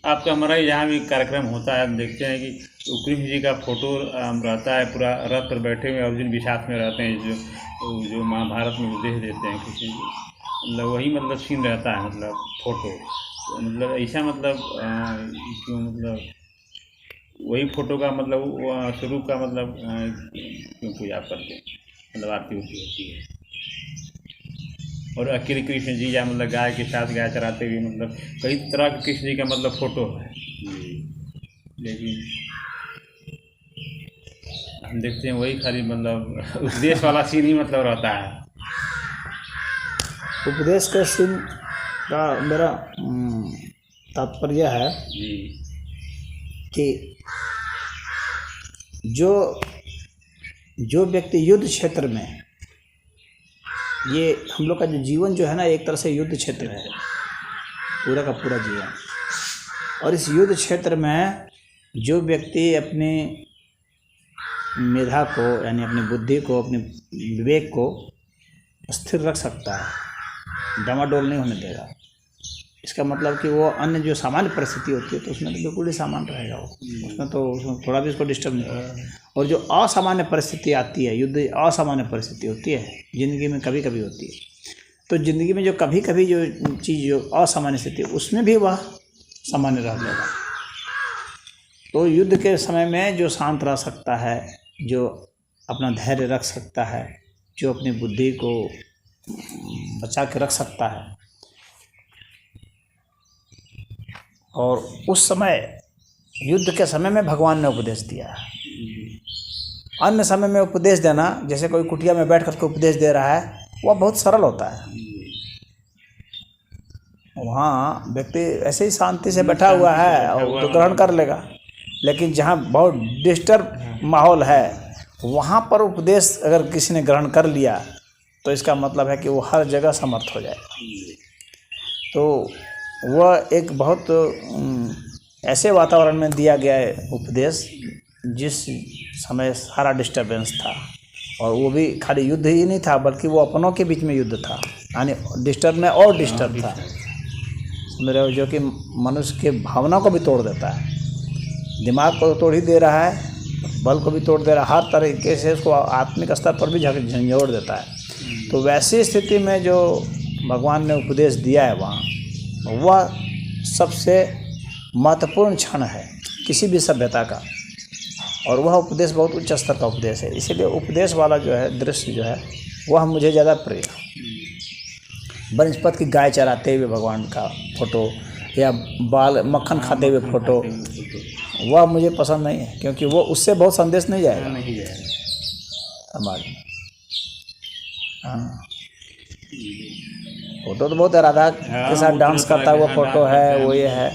आपका हमारा यहाँ भी कार्यक्रम होता है, हम देखते हैं कि कृष्ण जी का फोटो रहता है, पूरा रथ पर बैठे हुए अर्जुन भी साथ में रहते हैं, जो महाभारत में उपदेश देते हैं कृष्ण जी, मतलब वही मतलब सीन रहता है, मतलब फोटो, तो मतलब ऐसा मतलब क्यों, मतलब वही फोटो का मतलब स्वरूप का मतलब क्यों पूजा करते हैं, मतलब आरती होती है। और अकेले कृष्ण जी या मतलब गाय के साथ गाय चराते हुए, मतलब कई तरह के कृष्ण जी का मतलब फोटो है लेकिन हम देखते हैं वही खाली मतलब उपदेश वाला सीन ही मतलब रहता है। उपदेश के सीन का मेरा तात्पर्य है जी कि जो व्यक्ति युद्ध क्षेत्र में, ये हम लोग का जो जीवन जो है ना, एक तरह से युद्ध क्षेत्र है, पूरा का पूरा जीवन। और इस युद्ध क्षेत्र में जो व्यक्ति अपनी मेधा को, यानी अपनी बुद्धि को, अपने विवेक को स्थिर रख सकता है, डामाडोल नहीं होने देगा, इसका मतलब कि वो अन्य जो सामान्य परिस्थिति होती है तो उसमें तो बिल्कुल ही सामान्य रहेगा, वो उसमें थोड़ा भी उसको डिस्टर्ब नहीं होगा। और जो असामान्य परिस्थिति आती है, युद्ध असामान्य परिस्थिति होती है ज़िंदगी में, कभी कभी होती है, तो ज़िंदगी में जो कभी कभी जो चीज़ जो असामान्य स्थिति है उसमें भी वह सामान्य रह जाएगा। तो युद्ध के समय में जो शांत रह सकता है, जो अपना धैर्य रख सकता है, जो अपनी बुद्धि को बचा के रख सकता है, और उस समय युद्ध के समय में भगवान ने उपदेश दिया है। अन्य समय में उपदेश देना, जैसे कोई कुटिया में बैठ करके उपदेश दे रहा है, वह बहुत सरल होता है, वहाँ व्यक्ति ऐसे ही शांति से बैठा हुआ है और तो ग्रहण कर लेगा। लेकिन जहाँ बहुत डिस्टर्ब माहौल है, वहाँ पर उपदेश अगर किसी ने ग्रहण कर लिया तो इसका मतलब है कि वो हर जगह समर्थ हो जाएगा। तो वह एक बहुत ऐसे वातावरण में दिया गया है उपदेश जिस समय सारा डिस्टर्बेंस था, और वो भी खाली युद्ध ही नहीं था बल्कि वो अपनों के बीच में युद्ध था, यानी डिस्टर्ब में और डिस्टर्ब था, समझ रहे हो, जो कि मनुष्य के भावना को भी तोड़ देता है, दिमाग को तोड़ ही दे रहा है, बल को भी तोड़ दे रहा है, हर तरीके से उसको आत्मिक स्तर पर भी झंझोड़ देता है। तो वैसी स्थिति में जो भगवान ने उपदेश दिया है वहाँ, वह सबसे महत्वपूर्ण क्षण है किसी भी सभ्यता का, और वह उपदेश बहुत उच्च स्तर का उपदेश है। इसीलिए उपदेश वाला जो है दृश्य जो है वह मुझे ज़्यादा प्रिय है। बनस्पत की गाय चराते हुए भगवान का फोटो या बाल मक्खन खाते हुए फोटो, वह मुझे पसंद नहीं है, क्योंकि वो उससे बहुत संदेश नहीं जाएगा समाज में। हाँ, फोटो तो बहुत है, राधा के साथ डांस करता हुआ फोटो है, वो ये है।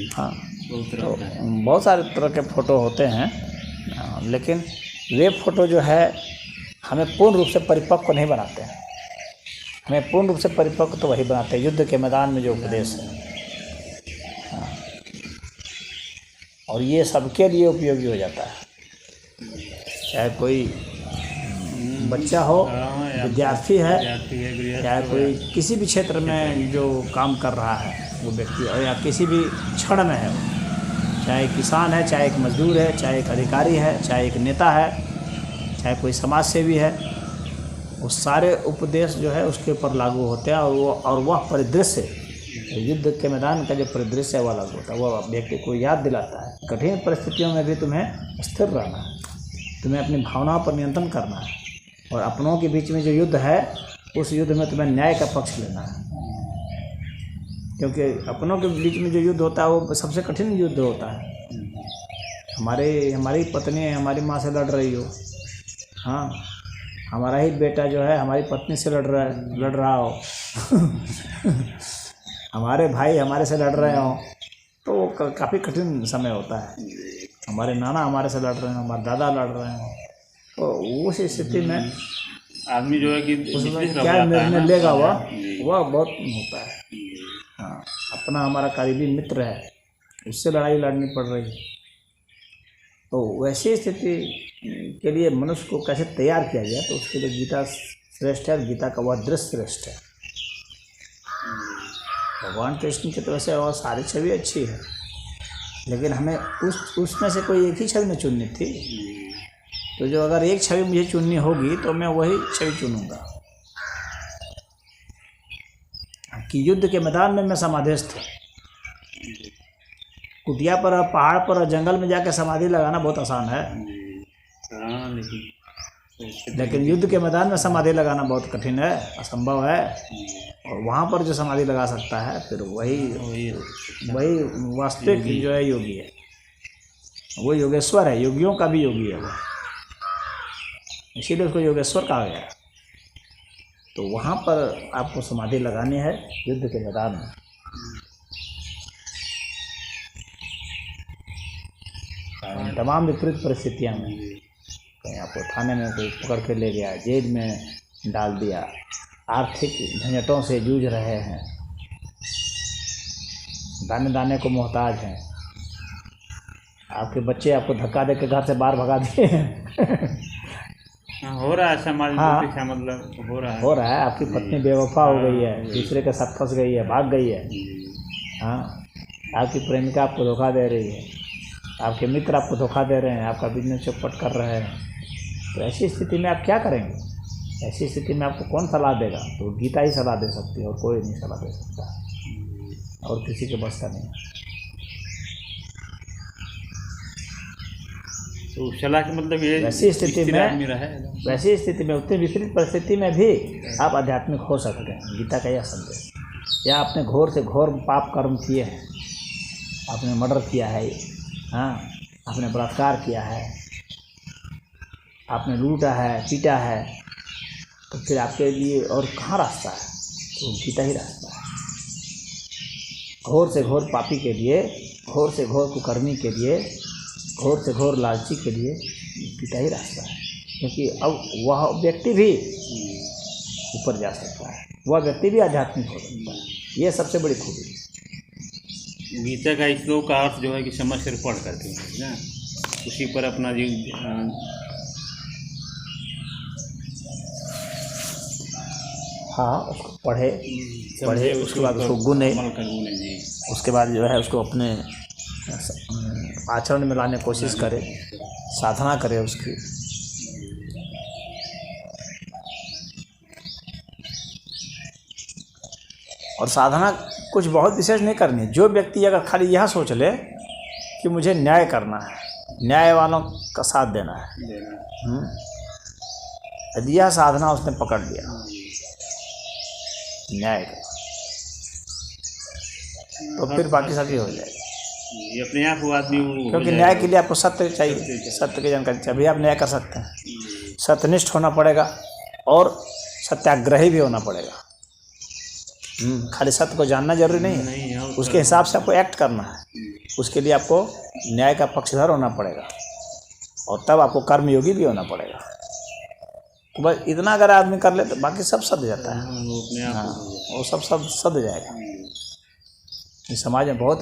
हाँ, तो बहुत सारे तरह के फ़ोटो होते हैं, लेकिन वे फ़ोटो जो है हमें पूर्ण रूप से परिपक्व नहीं बनाते हैं। हमें पूर्ण रूप से परिपक्व तो वही बनाते हैं युद्ध के मैदान में जो उपदेश है। हाँ, और ये सबके लिए उपयोगी हो जाता है, चाहे कोई बच्चा हो, विद्यार्थी है, चाहे कोई किसी भी क्षेत्र में जो काम कर रहा है वो व्यक्ति, और या किसी भी क्षण में है, चाहे किसान है, चाहे एक मजदूर है, चाहे एक अधिकारी है, चाहे एक नेता है, चाहे कोई समाज सेवी है, वो सारे उपदेश जो है उसके ऊपर लागू होते हैं। और वह परिदृश्य, युद्ध के मैदान का जो परिदृश्य है वह लागू होता है, वह व्यक्ति को याद दिलाता है कठिन परिस्थितियों में भी तुम्हें स्थिर रहना है, तुम्हें अपनी भावनाओं पर नियंत्रण करना है, और अपनों के बीच में जो युद्ध है उस युद्ध में तुम्हें न्याय का पक्ष लेना है, क्योंकि अपनों के बीच में जो युद्ध होता है वो सबसे कठिन युद्ध होता है। हमारी पत्नी हमारी माँ से लड़ रही हो, हाँ, हमारा ही बेटा जो है हमारी पत्नी से लड़ रहा हो हमारे भाई हमारे से लड़ रहे हो, तो वो काफ़ी कठिन समय होता है। हमारे नाना हमारे से लड़ रहे हैं, हमारे दादा लड़ रहे हैं, तो उस स्थिति में आदमी जो है कि उसमें क्या निर्णय लेगा वह बहुत होता है। हाँ, अपना हमारा करीबी मित्र है, उससे लड़ाई लड़नी पड़ रही है, तो वैसी स्थिति के लिए मनुष्य को कैसे तैयार किया जाए, तो उसके लिए गीता श्रेष्ठ है, गीता का वह दृश्य श्रेष्ठ है। भगवान कृष्ण की तरफ से और सारी छवि अच्छी है, लेकिन हमें उसमें से कोई एक ही छवि में चुननी थी। तो जो अगर एक छवि मुझे चुननी होगी तो मैं वही छवि चुनूंगा कि युद्ध के मैदान में मैं समाधिस्थ हूँ। कुटिया पर और पहाड़ पर और जंगल में जाकर समाधि लगाना बहुत आसान है, हाँ, लेकिन युद्ध के मैदान में समाधि लगाना बहुत कठिन है, असंभव है। और वहाँ पर जो समाधि लगा सकता है फिर वही वास्तविक जो है योगी है, वो योगेश्वर है, योगियों का भी योगी है वो, इसीलिए उसको योगेश्वर कहा गया। तो वहाँ पर आपको समाधि लगानी है युद्ध के मैदान में। तमाम विपरीत परिस्थितियाँ में, कहीं आपको थाने में कोई पकड़ के ले गया, जेल में डाल दिया, आर्थिक झंझटों से जूझ रहे हैं, दाने दाने को मोहताज हैं, आपके बच्चे आपको धक्का दे के घर से बाहर भगा दिए हैं। हो रहा है समाज हाँ, मतलब हो रहा है। आपकी पत्नी बेवफा हो गई है, दूसरे के साथ फंस गई है, भाग गई है। हाँ, आपकी प्रेमिका आपको धोखा दे रही है, आपके मित्र आपको धोखा दे रहे हैं, आपका बिजनेस चौपट कर रहे हैं। तो ऐसी स्थिति में आप क्या करेंगे? ऐसी स्थिति में आपको कौन सलाह देगा? तो गीता ही सलाह दे सकती है और कोई नहीं सलाह दे सकता, और किसी के बस का नहीं। तो सलाह का मतलब ये वैसी स्थिति में उतनी विपरीत परिस्थिति में भी आप आध्यात्मिक हो सकते हैं। गीता का यह संदेश। या आपने घोर से घोर पाप कर्म किए हैं, आपने मर्डर किया है, हाँ, आपने बलात्कार किया है, आपने लूटा है, पीटा है, तो फिर आपके लिए और कहाँ रास्ता है? तो गीता ही रास्ता है। घोर से घोर पापी के लिए, घोर से घोर कुकर्मी के लिए, घोर से घोर लालची के लिए गीता ही रास्ता है। क्योंकि अब वह व्यक्ति भी ऊपर जा सकता है, वह व्यक्ति भी आध्यात्मिक हो सकता है। यह सबसे बड़ी खूबी है। गीता का श्लोक का अर्थ जो है कि समझ कर पढ़ करके ना उसी पर अपना जीवन, हाँ, उसको पढ़े, उसके बाद उसको गुने, उसके बाद जो है उसको अपने आचरण में लाने की कोशिश करे, साधना करे उसकी। और साधना कुछ बहुत विशेष नहीं करनी है। जो व्यक्ति अगर खाली यह सोच ले कि मुझे न्याय करना है, न्याय वालों का साथ देना है, यदि यह साधना उसने पकड़ लिया न्याय का, तो फिर बाकी सब ही हो जाएगा। ये अपने आप वो आदमी, क्योंकि न्याय के लिए आपको सत्य चाहिए, सत्य की जानकारी चाहिए, अभी आप न्याय कर सकते हैं। सत्यनिष्ठ होना पड़ेगा और सत्याग्रही भी होना पड़ेगा। खाली सत्य को जानना जरूरी नहीं है, उसके हिसाब से आपको एक्ट करना है। उसके लिए आपको न्याय का पक्षधर होना पड़ेगा और तब आपको कर्मयोगी भी होना पड़ेगा। तो बस इतना अगर आदमी कर ले तो बाकी सब सद जाता है। हाँ, वो सब सद जाएगा। इस समाज में बहुत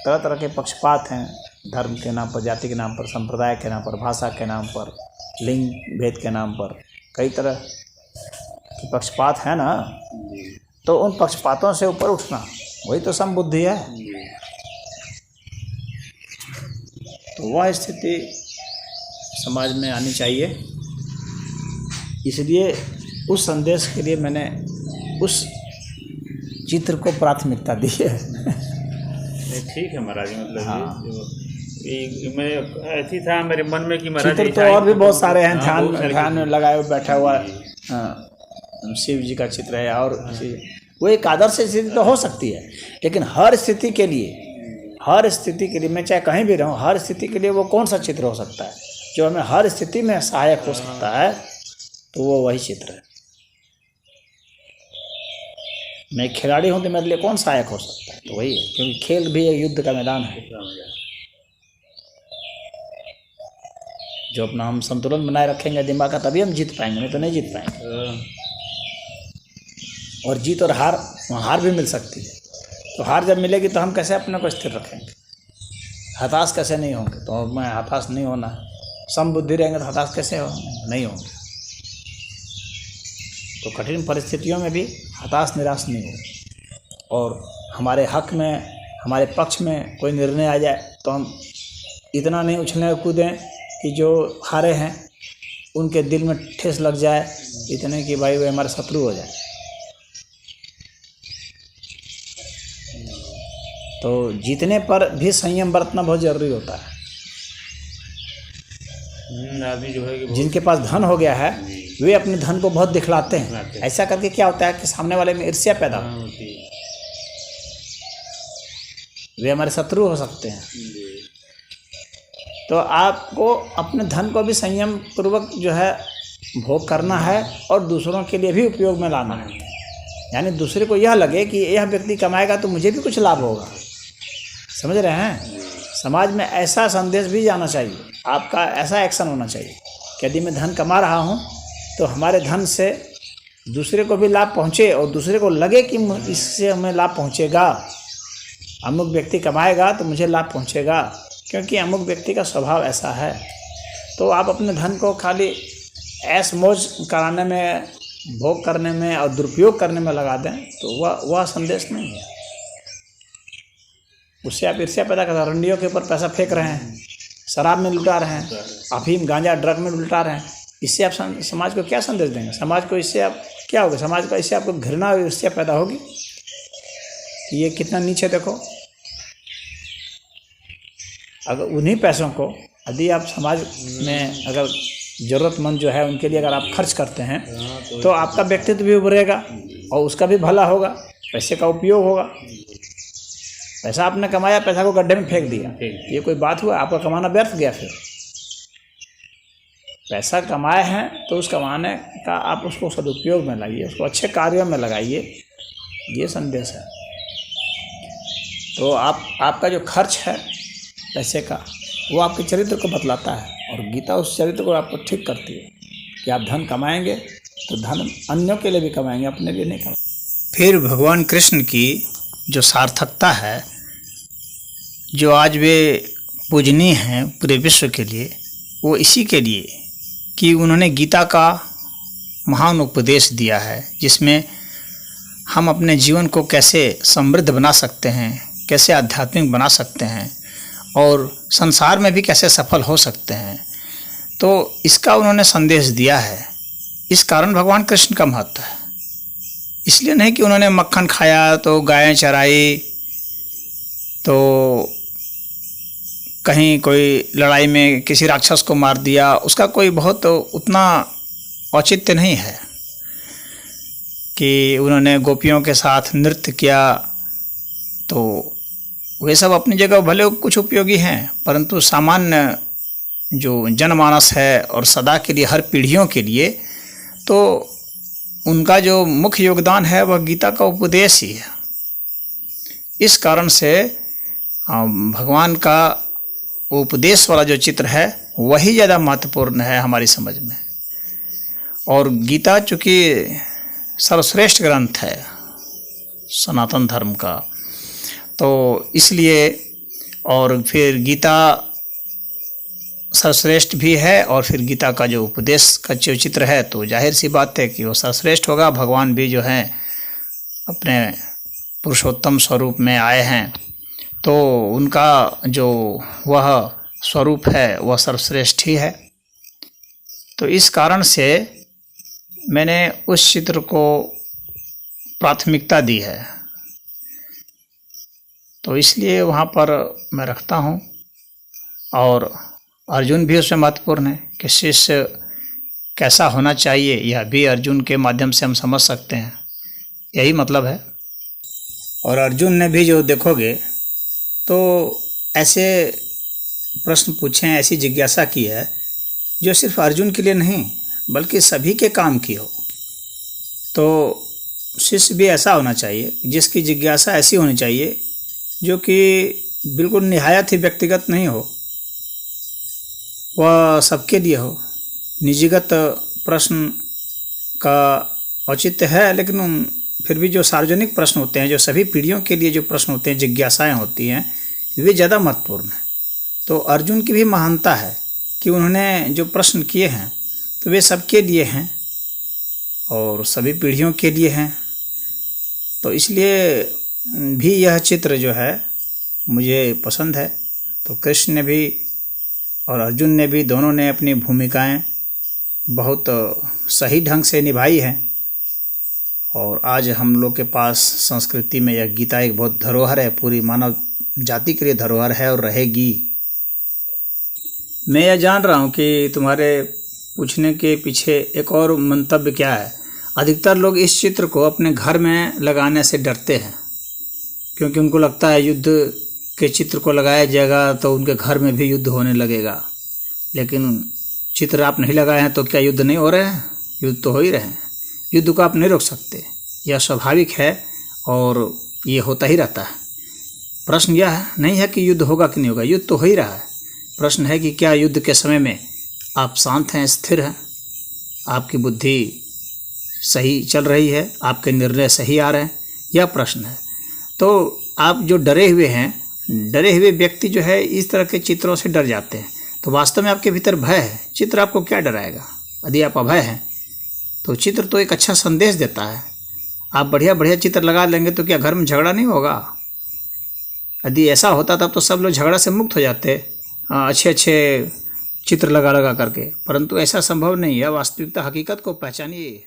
तरह तरह के पक्षपात हैं, धर्म के नाम पर, जाति के नाम पर, संप्रदाय के नाम पर, भाषा के नाम पर, लिंग भेद के नाम पर, कई तरह के पक्षपात हैं ना। तो उन पक्षपातों से ऊपर उठना, वही तो समबुद्धि है। तो वह स्थिति समाज में आनी चाहिए। इसलिए उस संदेश के लिए मैंने उस चित्र को प्राथमिकता दी है। ठीक है महाराज, मतलब हाँ। मैं ऐसी था मेरे मन में कि महाराज चित्र तो और भी बहुत सारे हैं, ध्यान में लगाए हुए बैठा हुआ शिव जी का चित्र है, और वो एक आदर्श स्थिति तो हो सकती है, लेकिन हर स्थिति के लिए मैं चाहे कहीं भी रहूं, हर स्थिति के लिए वो कौन सा चित्र हो सकता है जो हमें हर स्थिति में सहायक हो सकता है? तो वो वही चित्र है। मैं खिलाड़ी हूं तो मेरे लिए कौन सहायक हो सकता है? तो वही है, क्योंकि खेल भी एक युद्ध का मैदान है। जो अपना हम संतुलन बनाए रखेंगे दिमाग का, तभी हम जीत पाएंगे, नहीं तो नहीं जीत पाएंगे। और जीत और हार भी मिल सकती है। तो हार जब मिलेगी तो हम कैसे अपने को स्थिर रखेंगे? हताश कैसे नहीं होंगे? तो मैं हताश नहीं होना, समबुद्धि रहेंगे तो हताश कैसे नहीं होंगे। तो कठिन परिस्थितियों में भी हताश निराश नहीं हो, और हमारे हक में हमारे पक्ष में कोई निर्णय आ जाए तो हम इतना नहीं उछलें कूदें कि जो हारे हैं उनके दिल में ठेस लग जाए, इतने कि भाई वे हमारे शत्रु हो जाए। तो जीतने पर भी संयम बरतना बहुत ज़रूरी होता है। आदमी जो है कि जिनके पास धन हो गया है वे अपने धन को बहुत दिखलाते हैं। ऐसा करके क्या होता है कि सामने वाले में ईर्ष्या पैदा होती है, वे हमारे शत्रु हो सकते हैं। तो आपको अपने धन को भी संयम पूर्वक जो है भोग करना है और दूसरों के लिए भी उपयोग में लाना है। यानी दूसरे को यह लगे कि यह व्यक्ति कमाएगा तो मुझे भी कुछ लाभ होगा। समझ रहे हैं? समाज में ऐसा संदेश भी जाना चाहिए, आपका ऐसा एक्शन होना चाहिए कि यदि मैं धन कमा रहा हूँ तो हमारे धन से दूसरे को भी लाभ पहुँचे और दूसरे को लगे कि इससे हमें लाभ पहुँचेगा। अमुक व्यक्ति कमाएगा तो मुझे लाभ पहुँचेगा, क्योंकि अमुक व्यक्ति का स्वभाव ऐसा है। तो आप अपने धन को खाली ऐश मौज कराने में, भोग करने में और दुरुपयोग करने में लगा दें तो वह संदेश नहीं है। उससे आप ईर्ष्या पैदा कर रहे हैं, रंडियों के ऊपर पैसा फेंक रहे हैं, शराब में लुटा रहे हैं, अफीम गांजा ड्रग में लुटा रहे हैं। इससे आप समाज को क्या संदेश देंगे? समाज को इससे आप क्या होगा? समाज का इससे आपको घृणा और ईर्ष्या पैदा होगी कि ये कितना नीचे देखो। अगर उन्हीं पैसों को यदि आप समाज में अगर ज़रूरतमंद जो है उनके लिए अगर आप खर्च करते हैं तो आपका व्यक्तित्व भी उभरेगा और उसका भी भला होगा, पैसे का उपयोग होगा। पैसा आपने कमाया, पैसा को गड्ढे में फेंक दिया, ये कोई बात हुआ? आपका कमाना व्यर्थ गया। फिर पैसा कमाए हैं तो उस कमाने का आप उसको सदुपयोग में लाइए, उसको अच्छे कार्यों में लगाइए, ये संदेश है। तो आपका जो खर्च है पैसे का वो आपके चरित्र को बतलाता है, और गीता उस चरित्र को आपको ठीक करती है कि आप धन कमाएंगे तो धन अन्यों के लिए भी कमाएंगे, अपने लिए नहीं कमाएंगे। फिर भगवान कृष्ण की जो सार्थकता है, जो आज वे पूजनीय हैं पूरे विश्व के लिए, वो इसी के लिए कि उन्होंने गीता का महान उपदेश दिया है, जिसमें हम अपने जीवन को कैसे समृद्ध बना सकते हैं, कैसे आध्यात्मिक बना सकते हैं और संसार में भी कैसे सफल हो सकते हैं। तो इसका उन्होंने संदेश दिया है। इस कारण भगवान कृष्ण का महत्व है। इसलिए नहीं कि उन्होंने मक्खन खाया तो गायें चराई, तो कहीं कोई लड़ाई में किसी राक्षस को मार दिया, उसका कोई बहुत उतना औचित्य नहीं है। कि उन्होंने गोपियों के साथ नृत्य किया, तो वे सब अपनी जगह भले कुछ उपयोगी हैं, परंतु सामान्य जो जनमानस है और सदा के लिए हर पीढ़ियों के लिए, तो उनका जो मुख्य योगदान है वह गीता का उपदेश ही है। इस कारण से भगवान का उपदेश वाला जो चित्र है वही ज़्यादा महत्वपूर्ण है हमारी समझ में। और गीता चूँकि सर्वश्रेष्ठ ग्रंथ है सनातन धर्म का, तो इसलिए, और फिर गीता सर्वश्रेष्ठ भी है, और फिर गीता का जो उपदेश का जो चित्र है, तो जाहिर सी बात है कि वो सर्वश्रेष्ठ होगा। भगवान भी जो हैं अपने पुरुषोत्तम स्वरूप में आए हैं, तो उनका जो वह स्वरूप है वह सर्वश्रेष्ठ ही है। तो इस कारण से मैंने उस चित्र को प्राथमिकता दी है, तो इसलिए वहाँ पर मैं रखता हूँ। और अर्जुन भी उसमें महत्वपूर्ण है कि शिष्य कैसा होना चाहिए, यह भी अर्जुन के माध्यम से हम समझ सकते हैं, यही मतलब है। और अर्जुन ने भी जो देखोगे तो ऐसे प्रश्न पूछे हैं, ऐसी जिज्ञासा की है जो सिर्फ अर्जुन के लिए नहीं बल्कि सभी के काम की हो। तो शिष्य भी ऐसा होना चाहिए जिसकी जिज्ञासा ऐसी होनी चाहिए जो कि बिल्कुल निहायत ही व्यक्तिगत नहीं हो, वह सबके लिए हो। निजीगत प्रश्न का औचित्य है, लेकिन फिर भी जो सार्वजनिक प्रश्न होते हैं, जो सभी पीढ़ियों के लिए जो प्रश्न होते हैं, जिज्ञासाएं होती हैं, वे ज़्यादा महत्वपूर्ण हैं। तो अर्जुन की भी महानता है कि उन्होंने जो प्रश्न किए हैं तो वे सबके लिए हैं और सभी पीढ़ियों के लिए हैं। तो इसलिए भी यह चित्र जो है मुझे पसंद है। तो कृष्ण ने भी और अर्जुन ने भी, दोनों ने अपनी भूमिकाएं बहुत सही ढंग से निभाई हैं। और आज हम लोग के पास संस्कृति में यह गीता एक बहुत धरोहर है, पूरी मानव जाति के लिए धरोहर है और रहेगी। मैं यह जान रहा हूँ कि तुम्हारे पूछने के पीछे एक और मंतव्य क्या है। अधिकतर लोग इस चित्र को अपने घर में लगाने से डरते हैं, क्योंकि उनको लगता है युद्ध के चित्र को लगाया जाएगा तो उनके घर में भी युद्ध होने लगेगा। लेकिन चित्र आप नहीं लगाए हैं तो क्या युद्ध नहीं हो रहे हैं? युद्ध तो हो ही रहे हैं। युद्ध को आप नहीं रोक सकते, यह स्वाभाविक है और ये होता ही रहता है। प्रश्न यह नहीं है कि युद्ध होगा कि नहीं होगा, युद्ध तो हो ही रहा है। प्रश्न है कि क्या युद्ध के समय में आप शांत हैं, स्थिर हैं, आपकी बुद्धि सही चल रही है, आपके निर्णय सही आ रहे हैं, यह प्रश्न है। तो आप जो डरे हुए हैं, डरे हुए व्यक्ति जो है इस तरह के चित्रों से डर जाते हैं। तो वास्तव में आपके भीतर भय है, चित्र आपको क्या डराएगा? यदि आप अभय हैं तो चित्र तो एक अच्छा संदेश देता है। आप बढ़िया बढ़िया चित्र लगा लेंगे तो क्या घर में झगड़ा नहीं होगा? यदि ऐसा होता तब तो सब लोग झगड़ा से मुक्त हो जाते, अच्छे अच्छे चित्र लगा लगा करके। परंतु ऐसा संभव नहीं है। वास्तविकता, हकीकत को पहचानिए।